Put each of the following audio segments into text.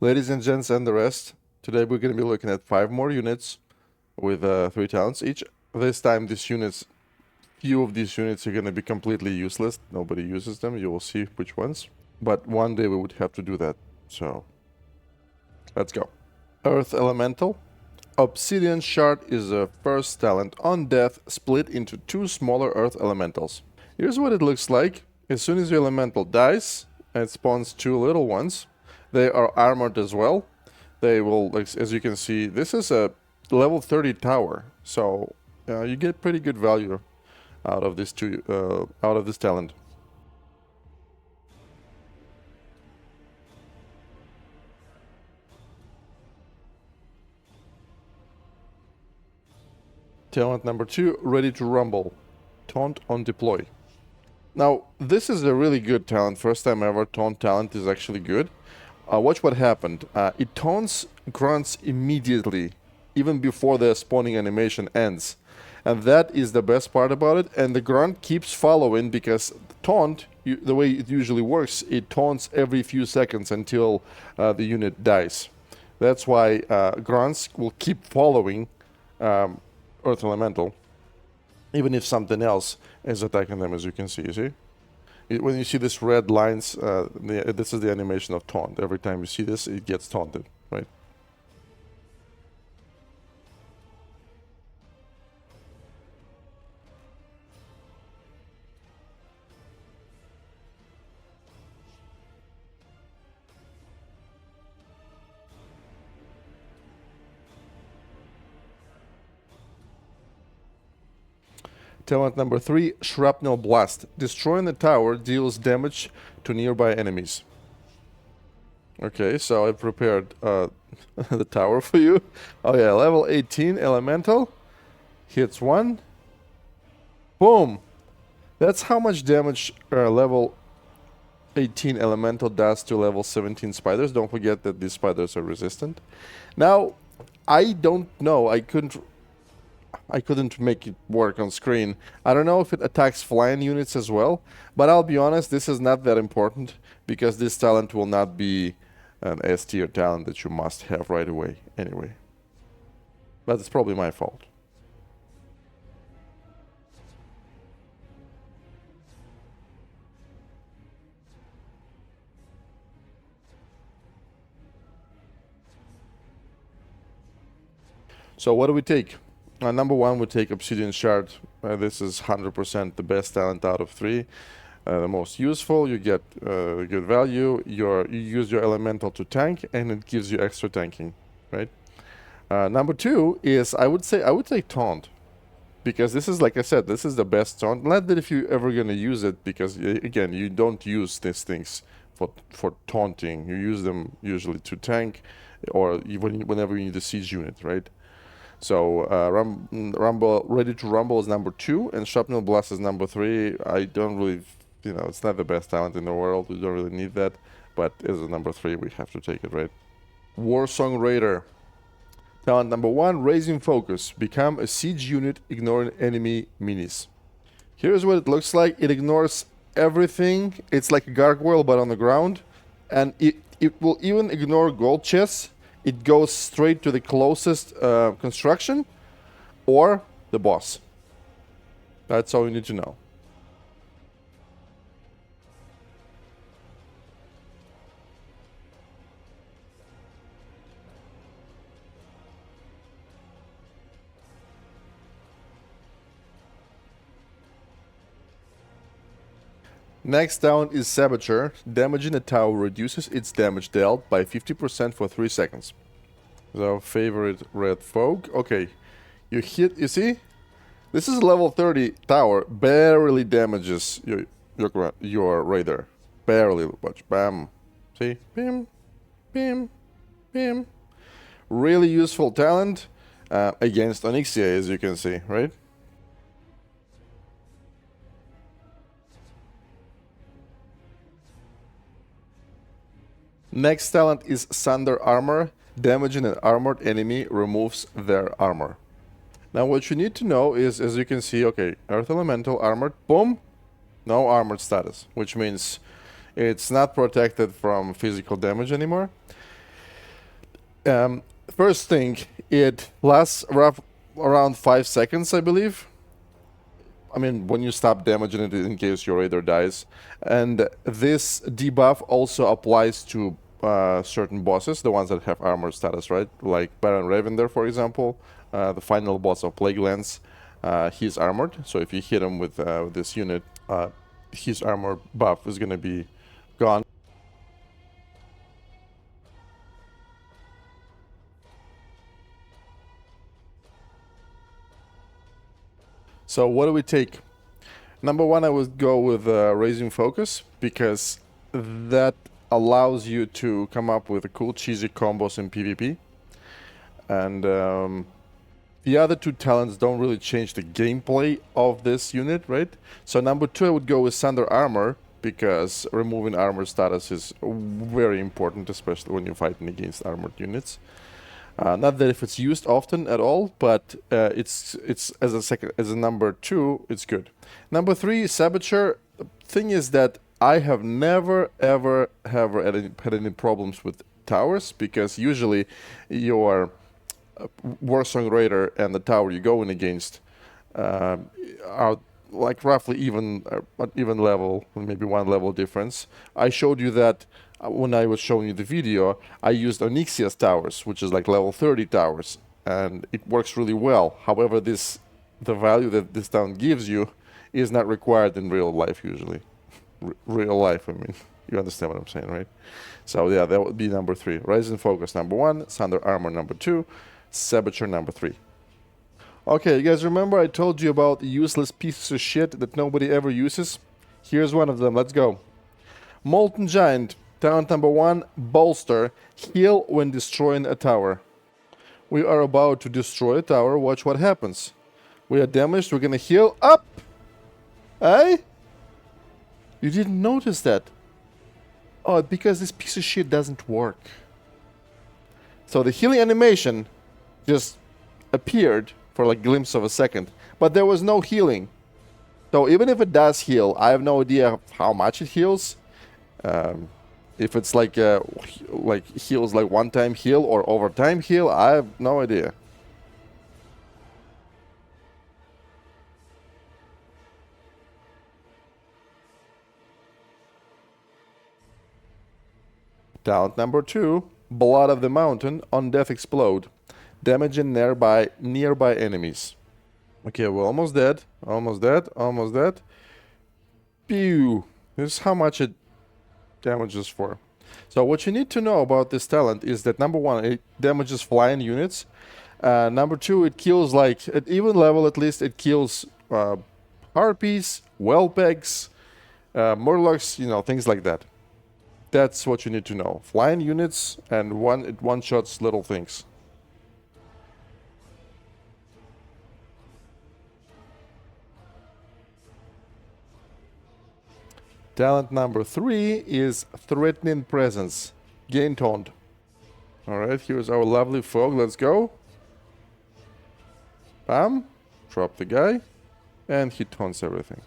Ladies and gents and the rest, today we're going to be looking at 5 more units with 3 talents each. This time few of these units are going to be completely useless. Nobody uses them, you will see which ones. But one day we would have to do that, so let's go. Earth Elemental. Obsidian Shard is a first talent on death, split into 2 smaller Earth Elementals. Here's what it looks like. As soon as your elemental dies, it spawns 2 little ones. They are armored as well. They will, like, as you can see, this is a level 30 tower, so you get pretty good value out of this talent. Talent number 2, Ready to Rumble. Taunt on deploy. Now, this is a really good talent. First time ever, taunt talent is actually good. Watch what happened. It taunts grunts immediately, even before the spawning animation ends. And that is the best part about it. And the grunt keeps following because taunt, the way it usually works, it taunts every few seconds until the unit dies. That's why grunts will keep following Earth Elemental, even if something else is attacking them, as you can see. You see? When you see this red lines, this is the animation of taunt. Every time you see this, it gets taunted, right? Talent number 3, Shrapnel Blast. Destroying the tower deals damage to nearby enemies. Okay, so I prepared the tower for you. Oh yeah, level 18 elemental. Hits 1. Boom! That's how much damage level 18 elemental does to level 17 spiders. Don't forget that these spiders are resistant. Now, I don't know. I couldn't make it work on screen. I don't know if it attacks flying units as well, but I'll be honest, this is not that important because this talent will not be an S tier talent that you must have right away anyway. But it's probably my fault. So what do we take? Number 1, we take Obsidian Shard. This is 100% the best talent out of 3. The most useful, you get good value. You use your elemental to tank, and it gives you extra tanking, right? Number 2 is, I would take Taunt. Because this is, like I said, this is the best taunt. Not that if you're ever going to use it, because, again, you don't use these things for taunting. You use them usually to tank, or even whenever you need a siege unit, right? So Rumble, Ready to Rumble is number 2, and Shrapnel Blast is number 3. I don't really, it's not the best talent in the world. We don't really need that, but as a number 3, we have to take it, right? Warsong Raider. Talent number 1, Razing Focus. Become a siege unit ignoring enemy minis. Here's what it looks like. It ignores everything. It's like a gargoyle, but on the ground, and it will even ignore gold chests. It goes straight to the closest construction or the boss. That's all you need to know. Next down is Saboteur. Damaging a tower reduces its damage dealt by 50% for 3 seconds. So, favorite red folk. Okay, you see? This is a level 30 tower. Barely damages your raider. Barely. Watch. Bam. See? Bim. Bim. Bim. Really useful talent against Onyxia, as you can see, right? Next talent is Sunder Armor. Damaging an armored enemy removes their armor. Now what you need to know is, as you can see, okay, Earth Elemental armored, boom, no armored status, which means it's not protected from physical damage anymore. First thing, it lasts around 5 seconds, I believe. I mean, when you stop damaging it in case your raider dies. And this debuff also applies to certain bosses, the ones that have armor status, right? Like Baron Ravender, for example, the final boss of Plague Lance. He's armored, so if you hit him with this unit, his armor buff is going to be gone. So what do we take? Number one, I would go with Razing Focus, because that allows you to come up with cool cheesy combos in PvP. And the other two talents don't really change the gameplay of this unit, right? So number two, I would go with Sunder Armor, because removing armor status is very important, especially when you're fighting against armored units. Not that if it's used often at all, but it's as a number two, it's good. Number three, Saboteur. The thing is that I have never ever had any problems with towers, because usually your Warsong Raider and the tower you're going against are like roughly even level, maybe one level difference. I showed you that when I was showing you the video. I used Onyxia's towers, which is like level 30 towers, and it works really well. However, the value that this town gives you is not required in real life usually. Real life, I mean, you understand what I'm saying, right? So yeah, that would be number three. Razing Focus number one, Sunder Armor number two, Saboteur number three. Okay, you guys remember I told you about the useless pieces of shit that nobody ever uses? Here's one of them, let's go. Molten Giant, talent number one, Bolster, heal when destroying a tower. We are about to destroy a tower, watch what happens. We are damaged, we're gonna heal up! Eh? You didn't notice that? Oh, because this piece of shit doesn't work. So the healing animation just appeared for like a glimpse of a second, but there was no healing. So even if it does heal, I have no idea how much it heals. If it's like heals like one-time heal or over-time heal, I have no idea. Talent number two, Blood of the Mountain, on death explode, damaging nearby enemies. Okay, we're almost dead, almost dead, almost dead. Pew! This is how much it damages for. So what you need to know about this talent is that number one, it damages flying units. Number two, it kills like at even level at least, it kills harpies, whelpegs, murlocs, you know, things like that. That's what you need to know. Flying units, and it one-shots little things. Talent number three is Threatening Presence. Gain Taunt. Alright, here's our lovely fog. Let's go. Bam. Drop the guy. And he taunts everything.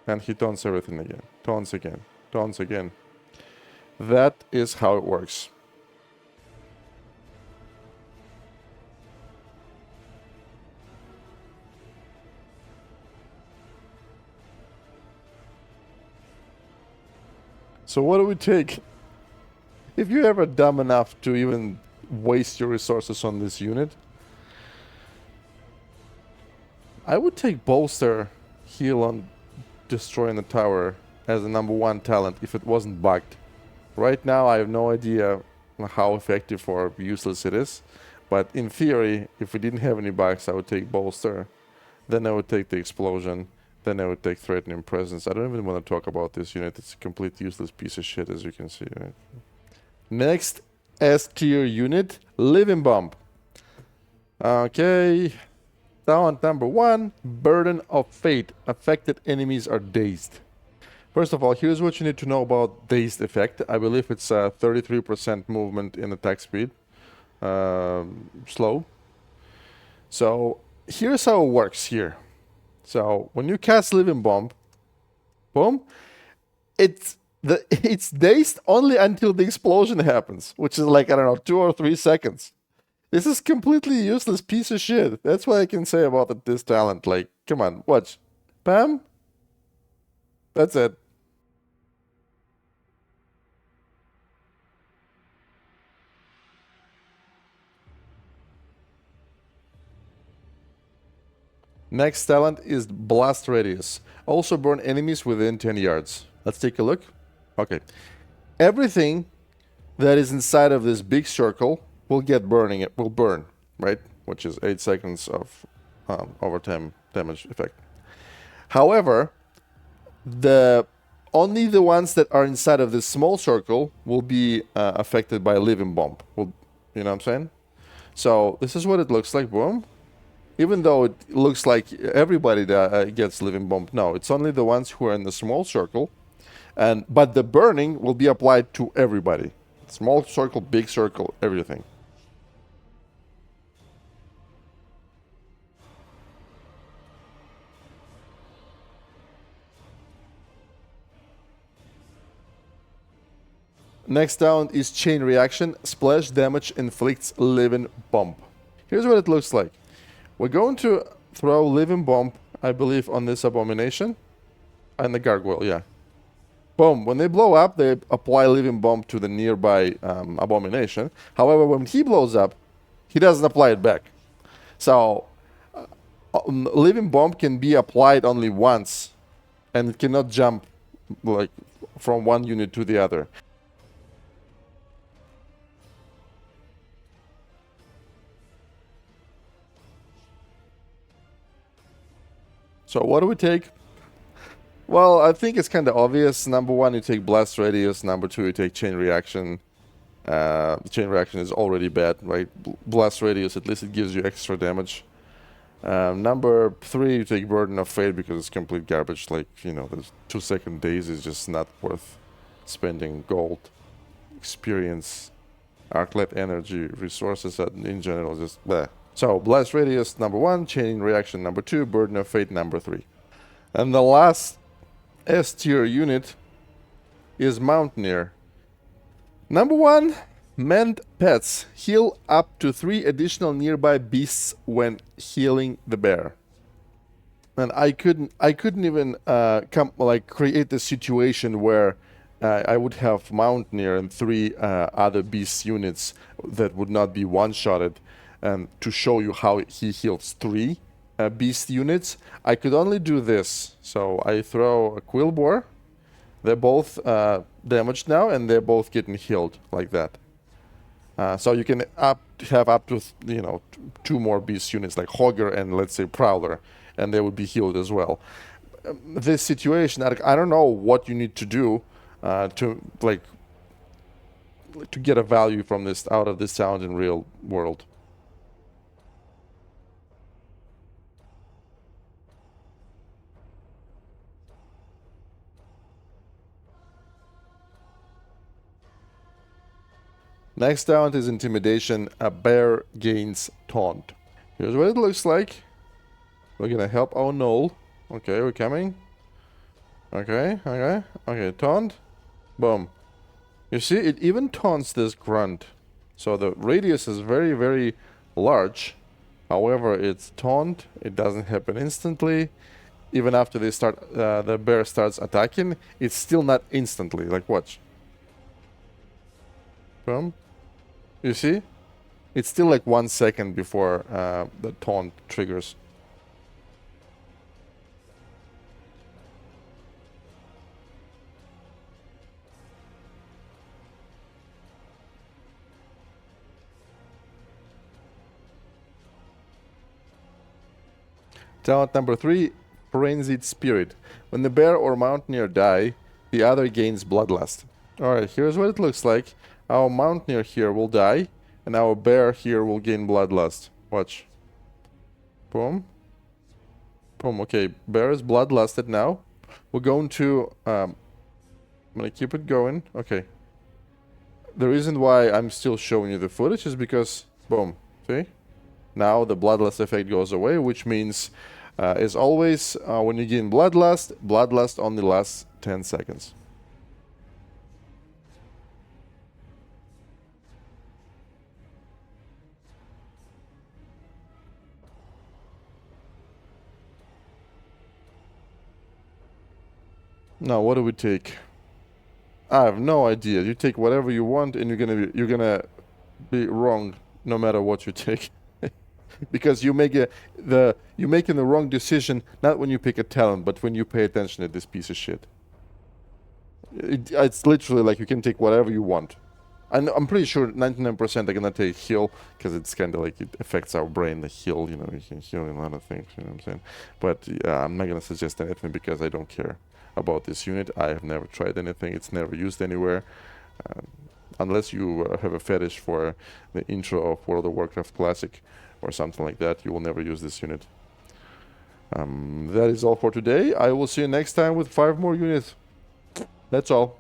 And he taunts everything again. Taunts again. Taunts again. That is how it works. So what do we take? If you're ever dumb enough to even waste your resources on this unit, I would take Bolster, heal on destroying the tower as a number one talent if it wasn't bugged. Right now I have no idea how effective or useless it is, but in theory, if we didn't have any bugs, I would take Bolster, then I would take the Explosion, then I would take Threatening Presence. I don't even want to talk about this unit, it's a complete useless piece of shit, as you can see, right? Next S tier unit, Living Bomb. Okay, talent number one, Burden of Fate. Affected enemies are dazed. First of all, here's what you need to know about dazed effect. I believe it's 33% movement in attack speed. Slow. So here's how it works here. So when you cast Living Bomb, boom, it's dazed only until the explosion happens, which is like, I don't know, 2 or 3 seconds. This is completely useless piece of shit. That's what I can say about this talent. Like, come on, watch. Bam. That's it. Next talent is Blast Radius. Also burn enemies within 10 yards. Let's take a look. Okay. Everything that is inside of this big circle will get burning. It will burn, right? Which is 8 seconds of overtime damage effect. However, only the ones that are inside of this small circle will be affected by Living Bomb. You know what I'm saying? So this is what it looks like. Boom. Even though it looks like everybody that gets Living Bomb, no, it's only the ones who are in the small circle. But the burning will be applied to everybody. Small circle, big circle, everything. Next down is Chain Reaction. Splash damage inflicts Living Bomb. Here's what it looks like. We're going to throw Living Bomb, I believe, on this Abomination. And the Gargoyle, yeah. Boom. When they blow up, they apply Living Bomb to the nearby Abomination. However, when he blows up, he doesn't apply it back. So, Living Bomb can be applied only once. And it cannot jump like from one unit to the other. So what do we take? Well, I think it's kind of obvious. Number 1, you take Blast Radius. Number 2, you take Chain Reaction. Chain Reaction is already bad, right? Blast Radius, at least it gives you extra damage. Number 3, you take Burden of Fate because it's complete garbage. Like, you know, the 2-second days is just not worth spending gold, experience, Arclet energy, resources in general, just bleh. So, Blast Radius, number 1, Chain Reaction, number 2, Burden of Fate, number 3. And the last S tier unit is Mountaineer. Number 1, Mend Pets. Heal up to 3 additional nearby beasts when healing the bear. And I couldn't even create the situation where I would have Mountaineer and 3 other beast units that would not be one-shotted. And to show you how he heals 3 beast units, I could only do this. So I throw a Quill Boar. They're both damaged now, and they're both getting healed like that. So you can have up to 2 more beast units like Hogger and let's say Prowler, and they would be healed as well. This situation, I don't know what you need to do to get a value from this out of this sound in real world. Next talent is Intimidation. A bear gains taunt. Here's what it looks like. We're gonna help our Knoll. Okay, we're coming. Okay, taunt. Boom. You see, it even taunts this grunt. So the radius is very, very large. However, it's taunt. It doesn't happen instantly. Even after they start, the bear starts attacking, it's still not instantly. Like, watch. Boom. You see? It's still like 1 second before the taunt triggers. Talent number 3, Frenzied Spirit. When the bear or Mountaineer die, the other gains Bloodlust. Alright, here's what it looks like. Our Mountaineer here will die, and our bear here will gain Bloodlust. Watch. Boom. Boom. Okay, bear is Bloodlusted now. We're going to... I'm gonna keep it going. Okay. The reason why I'm still showing you the footage is because... Boom. See? Now the Bloodlust effect goes away, which means, as always, when you gain Bloodlust only lasts 10 seconds. Now, what do we take? I have no idea. You take whatever you want, and you're gonna be wrong no matter what you take, because you're making the wrong decision not when you pick a talent, but when you pay attention to this piece of shit. It's literally like you can take whatever you want. And I'm pretty sure 99% are gonna take heal, because it's kind of like it affects our brain, the heal, you know, you can heal in a lot of things, you know what I'm saying? But I'm not gonna suggest anything because I don't care about this unit. I have never tried anything, it's never used anywhere. Unless you have a fetish for the intro of World of Warcraft Classic or something like that, you will never use this unit. That is all for today. I will see you next time with 5 more units. That's all.